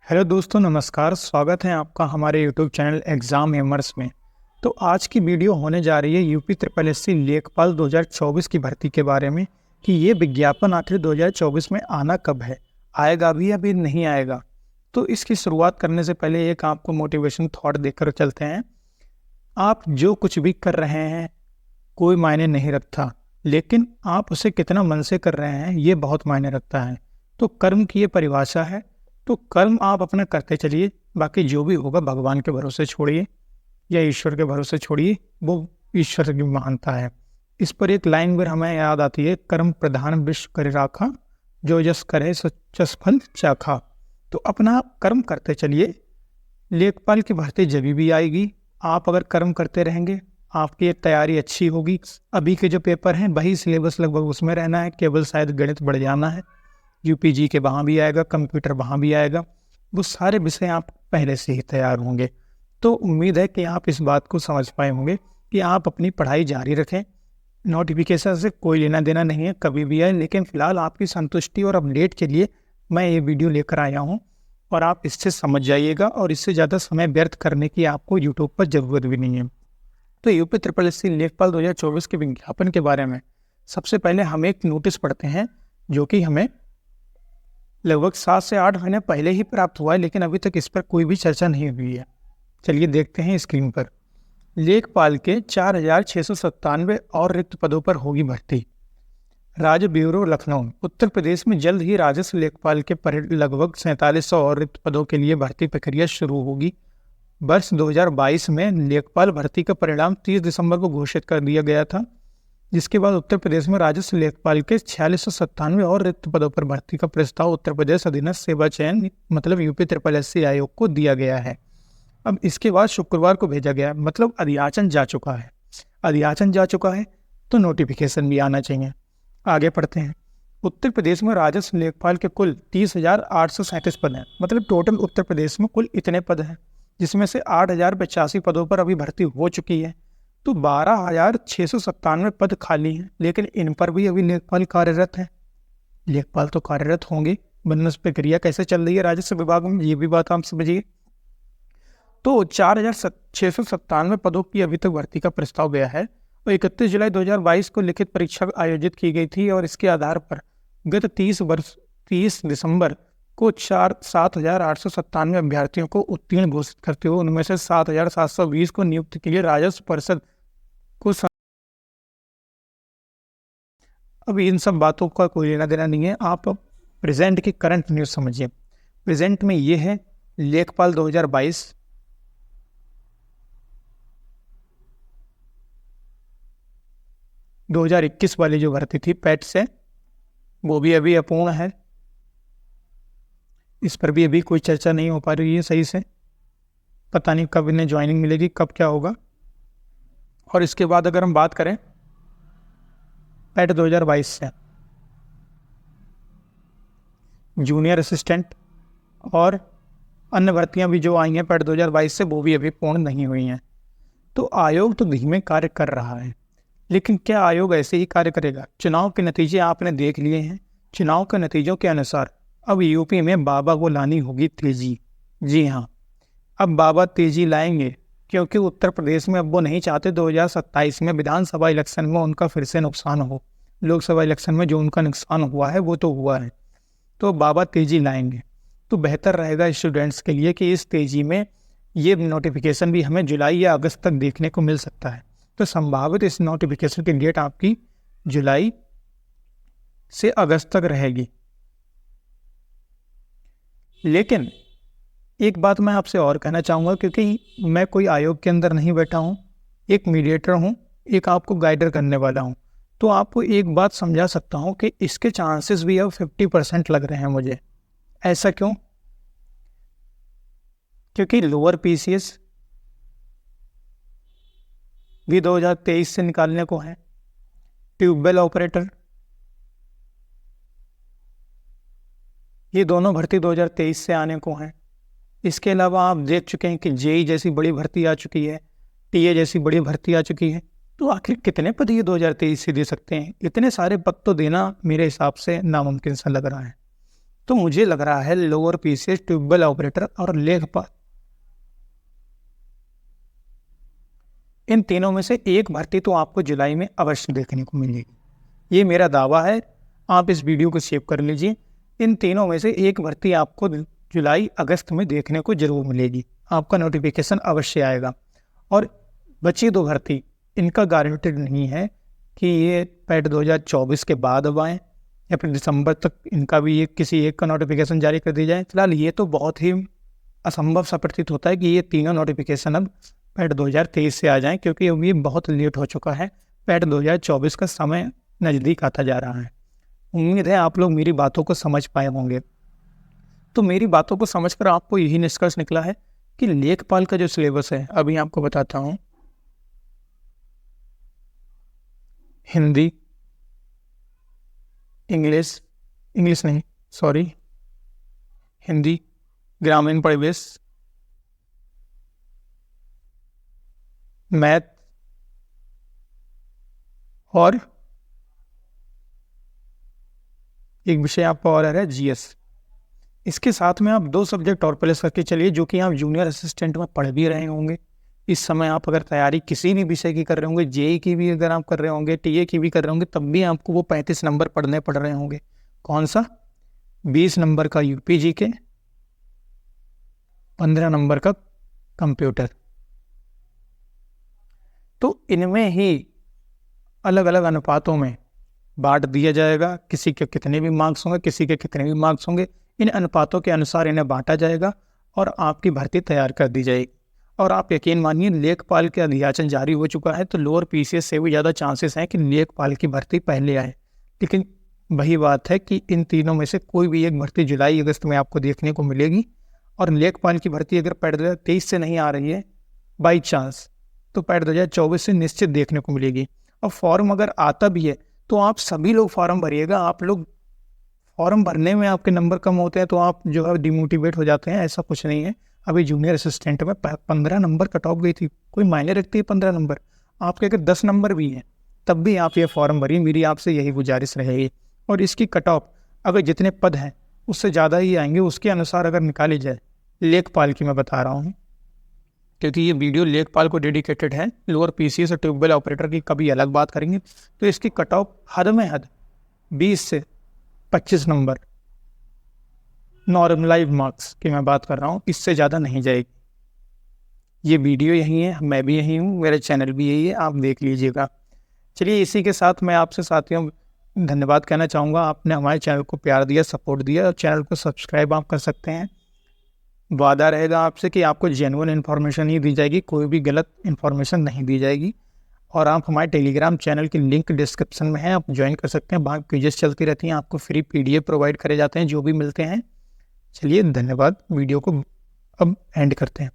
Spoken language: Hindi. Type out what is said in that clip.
हेलो दोस्तों, नमस्कार। स्वागत है आपका हमारे यूट्यूब चैनल एग्ज़ाम एमर्स में। तो आज की वीडियो होने जा रही है यूपी ट्रिपल एससी लेखपाल 2024 की भर्ती के बारे में कि ये विज्ञापन आखिर 2024 में आना कब है, आएगा भी या फिर नहीं आएगा। तो इसकी शुरुआत करने से पहले एक आपको मोटिवेशन थॉट देकर चलते हैं। आप जो कुछ भी कर रहे हैं कोई मायने नहीं रखता, लेकिन आप उसे कितना मन से कर रहे हैं ये बहुत मायने रखता है। तो कर्म की ये परिभाषा है। तो कर्म आप अपना करते चलिए, बाकी जो भी होगा भगवान के भरोसे छोड़िए या ईश्वर के भरोसे छोड़िए, वो ईश्वर की महानता है। इस पर एक लाइन भी हमें याद आती है, कर्म प्रधान विश्व करे राखा, जो जस करे सो जस फल चाखा। तो अपना कर्म करते चलिए, लेखपाल की भर्ती जब भी आएगी। आप अगर कर्म करते रहेंगे आपकी एक तैयारी अच्छी होगी। अभी के जो पेपर हैं वही सिलेबस लगभग उसमें रहना है, केवल शायद गणित बढ़ जाना है। यूपीजी के वहाँ भी आएगा, कंप्यूटर वहाँ भी आएगा, वो सारे विषय आप पहले से ही तैयार होंगे। तो उम्मीद है कि आप इस बात को समझ पाए होंगे कि आप अपनी पढ़ाई जारी रखें। नोटिफिकेशन से कोई लेना देना नहीं है, कभी भी है, लेकिन फ़िलहाल आपकी संतुष्टि और अपडेट के लिए मैं ये वीडियो लेकर आया हूँ और आप इससे समझ जाइएगा और इससे ज़्यादा समय व्यर्थ करने की आपको यूट्यूब पर ज़रूरत भी नहीं है। तो यूपी ट्रिपल एससी लेखपाल 2024 के विज्ञापन के बारे में सबसे पहले हम एक नोटिस पढ़ते हैं जो कि हमें लगभग 7 से 8 महीने पहले ही प्राप्त हुआ है, लेकिन अभी तक इस पर कोई भी चर्चा नहीं हुई है। चलिए देखते हैं स्क्रीन पर। लेखपाल के 4,697 और रिक्त पदों पर होगी भर्ती। राज्य ब्यूरो लखनऊ। उत्तर प्रदेश में जल्द ही राजस्व लेखपाल के लगभग 4700 और रिक्त पदों के लिए भर्ती प्रक्रिया शुरू होगी। वर्ष 2022 में लेखपाल भर्ती का परिणाम 30 दिसंबर को घोषित कर दिया गया था, जिसके बाद उत्तर प्रदेश में राजस्व लेखपाल के 4697 और रिक्त पदों पर भर्ती का प्रस्ताव उत्तर प्रदेश अधीनस्थ सेवा चयन मतलब यूपी ट्रिपल एससी आयोग को दिया गया है। अब इसके बाद शुक्रवार को भेजा गया, मतलब अधियाचन जा चुका है। अधियाचन जा चुका है तो नोटिफिकेशन भी आना चाहिए। आगे पढ़ते हैं। उत्तर प्रदेश में राजस्व लेखपाल के कुल 30,837 पद हैं, मतलब टोटल उत्तर प्रदेश में कुल इतने पद हैं, जिसमें से 8,085 पदों पर अभी भर्ती हो चुकी है। तो 12,697 पद खाली हैं, लेकिन इन पर भी अभी लेखपाल कार्यरत हैं। लेखपाल तो कार्यरत होंगे, बनने प्रक्रिया कैसे चल रही है राजस्व विभाग में ये भी बात आप समझिए। तो 4,697 पदों की अभी तक भर्ती का प्रस्ताव गया है और 31 जुलाई 2022 को लिखित परीक्षा आयोजित की गई थी और इसके आधार पर गत 30 दिसंबर को 7,897 अभ्यर्थियों को उत्तीर्ण घोषित करते हुए उनमें से 7,720 को नियुक्ति के लिए राजस्व परिषद को अब इन सब बातों का कोई लेना देना नहीं है। आप प्रेजेंट की करंट न्यूज़ समझिए। प्रेजेंट में ये है लेखपाल 2022, 2021 वाली जो भर्ती थी पैट से, वो भी अभी अपूर्ण है। इस पर भी अभी कोई चर्चा नहीं हो पा रही है सही से। पता नहीं कब इन्हें ज्वाइनिंग मिलेगी, कब क्या होगा। और इसके बाद अगर हम बात करें पैट 2022 से, जूनियर असिस्टेंट और अन्य भर्तियां भी जो आई हैं पैट 2022 से, वो भी अभी पूर्ण नहीं हुई हैं। तो आयोग तो धीमे कार्य कर रहा है, लेकिन क्या आयोग ऐसे ही कार्य करेगा? चुनाव के नतीजे आपने देख लिए हैं। चुनाव के नतीजों के अनुसार अब यूपी में बाबा को लानी होगी तेजी। जी हाँ, अब बाबा तेजी लाएंगे, क्योंकि उत्तर प्रदेश में अब वो नहीं चाहते 2027 में विधानसभा इलेक्शन में उनका फिर से नुकसान हो। लोकसभा इलेक्शन में जो उनका नुकसान हुआ है वो तो हुआ है, तो बाबा तेजी लाएंगे। तो बेहतर रहेगा स्टूडेंट्स के लिए कि इस तेजी में ये नोटिफिकेशन भी हमें जुलाई या अगस्त तक देखने को मिल सकता है। तो संभावित इस नोटिफिकेशन की डेट आपकी जुलाई से अगस्त तक रहेगी। लेकिन एक बात मैं आपसे और कहना चाहूँगा, क्योंकि मैं कोई आयोग के अंदर नहीं बैठा हूँ, एक मीडिएटर हूँ, एक आपको गाइडर करने वाला हूँ, तो आपको एक बात समझा सकता हूँ कि इसके चांसेस भी अब 50% लग रहे हैं मुझे। ऐसा क्यों? क्योंकि लोअर पीसीएस भी 2023 से निकालने को है, ट्यूबवेल ऑपरेटर ये दोनों भर्ती 2023 से आने को हैं। इसके अलावा आप देख चुके हैं कि जेई जैसी बड़ी भर्ती आ चुकी है, टीए जैसी बड़ी भर्ती आ चुकी है। तो आखिर कितने पद ये 2023 से दे सकते हैं? इतने सारे पद तो देना मेरे हिसाब से नामुमकिन सा लग रहा है। तो मुझे लग रहा है लोअर पीसीएस, ट्यूबवेल ऑपरेटर और लेखपाल, इन तीनों में से एक भर्ती तो आपको जुलाई में अवश्य देखने को मिलेगी। ये मेरा दावा है, आप इस वीडियो को सेव कर लीजिए। इन तीनों में से एक भर्ती आपको जुलाई अगस्त में देखने को जरूर मिलेगी, आपका नोटिफिकेशन अवश्य आएगा। और बची दो भर्ती, इनका गारंटेड नहीं है कि ये पैट 2024 के बाद अब आएँ या फिर दिसंबर तक इनका भी एक किसी एक का नोटिफिकेशन जारी कर दिया जाए। फिलहाल ये तो बहुत ही असंभव सा प्रतीत होता है कि ये तीनों नोटिफिकेशन अब पैट 2023 से आ जाएं, क्योंकि अब ये बहुत लेट हो चुका है। पैट 2024 का समय नज़दीक आता जा रहा है। उम्मीद है आप लोग मेरी बातों को समझ पाए होंगे। तो मेरी बातों को समझकर आपको यही निष्कर्ष निकला है कि लेखपाल का जो सिलेबस है, अभी आपको बताता हूँ। हिंदी, इंग्लिश नहीं, सॉरी, हिंदी, ग्रामीण परिवेश, मैथ और एक विषय आपका और आ रहा है जीएस। इसके साथ में आप 2 सब्जेक्ट और प्लस करके चलिए, जो कि आप जूनियर असिस्टेंट में पढ़ भी रहे होंगे। इस समय आप अगर तैयारी किसी भी विषय की कर रहे होंगे, जेई की भी अगर आप कर रहे होंगे, टीए की भी कर रहे होंगे, तब भी आपको वो 35 नंबर पढ़ने पड़ रहे होंगे। कौन सा? 20 नंबर का यूपी जीके, 15 नंबर का कंप्यूटर। तो इनमें ही अलग अलग अनुपातों में बांट दिया जाएगा। किसी के कितने भी मार्क्स होंगे, किसी के कितने भी मार्क्स होंगे, इन अनुपातों के अनुसार इन्हें बांटा जाएगा और आपकी भर्ती तैयार कर दी जाएगी। और आप यकीन मानिए, लेखपाल के अधियाचन जारी हो चुका है, तो लोअर पीसीएस से भी ज़्यादा चांसेस हैं कि लेखपाल की भर्ती पहले आए। लेकिन वही बात है कि इन तीनों में से कोई भी एक भर्ती जुलाई अगस्त में आपको देखने को मिलेगी। और लेखपाल की भर्ती अगर पैट 2023 से नहीं आ रही है बाई चांस, तो पैट 2024 से निश्चित देखने को मिलेगी। और फॉर्म अगर आता भी है तो आप सभी लोग फॉर्म भरिएगा। आप लोग फॉर्म भरने में आपके नंबर कम होते हैं तो आप जो है डिमोटिवेट हो जाते हैं, ऐसा कुछ नहीं है। अभी जूनियर असिस्टेंट में 15 नंबर कट ऑफ गई थी, कोई मायने रखती है 15 नंबर? आपके अगर 10 नंबर भी हैं तब भी आप ये फॉर्म भरिए, मेरी आपसे यही गुजारिश रहेगी। और इसकी कट ऑफ अगर जितने पद हैं उससे ज़्यादा ही आएंगे, उसके अनुसार अगर निकाली जाए, लेखपाल की मैं बता रहा हूँ, क्योंकि ये वीडियो लेखपाल को डेडिकेटेड है। लोअर पीसीएस और ट्यूबवेल ऑपरेटर की कभी अलग बात करेंगे। तो इसकी कट ऑफ हद में हद 20 से 25 नंबर नॉर्मलाइज मार्क्स की मैं बात कर रहा हूँ, इससे ज़्यादा नहीं जाएगी। ये वीडियो यही है, मैं भी यही हूँ, मेरा चैनल भी यही है, आप देख लीजिएगा। चलिए, इसी के साथ मैं आपसे साथियों धन्यवाद कहना चाहूँगा। आपने हमारे चैनल को प्यार दिया, सपोर्ट दिया, और चैनल को सब्सक्राइब आप कर सकते हैं। वादा रहेगा आपसे कि आपको जेन्युइन इन्फॉर्मेशन ही दी जाएगी, कोई भी गलत इन्फॉर्मेशन नहीं दी जाएगी। और आप हमारे टेलीग्राम चैनल की लिंक डिस्क्रिप्शन में है, आप ज्वाइन कर सकते हैं। वहाँ क्विजेस चलती रहती हैं, आपको फ्री पीडीएफ प्रोवाइड करे जाते हैं जो भी मिलते हैं। चलिए, धन्यवाद। वीडियो को अब एंड करते हैं।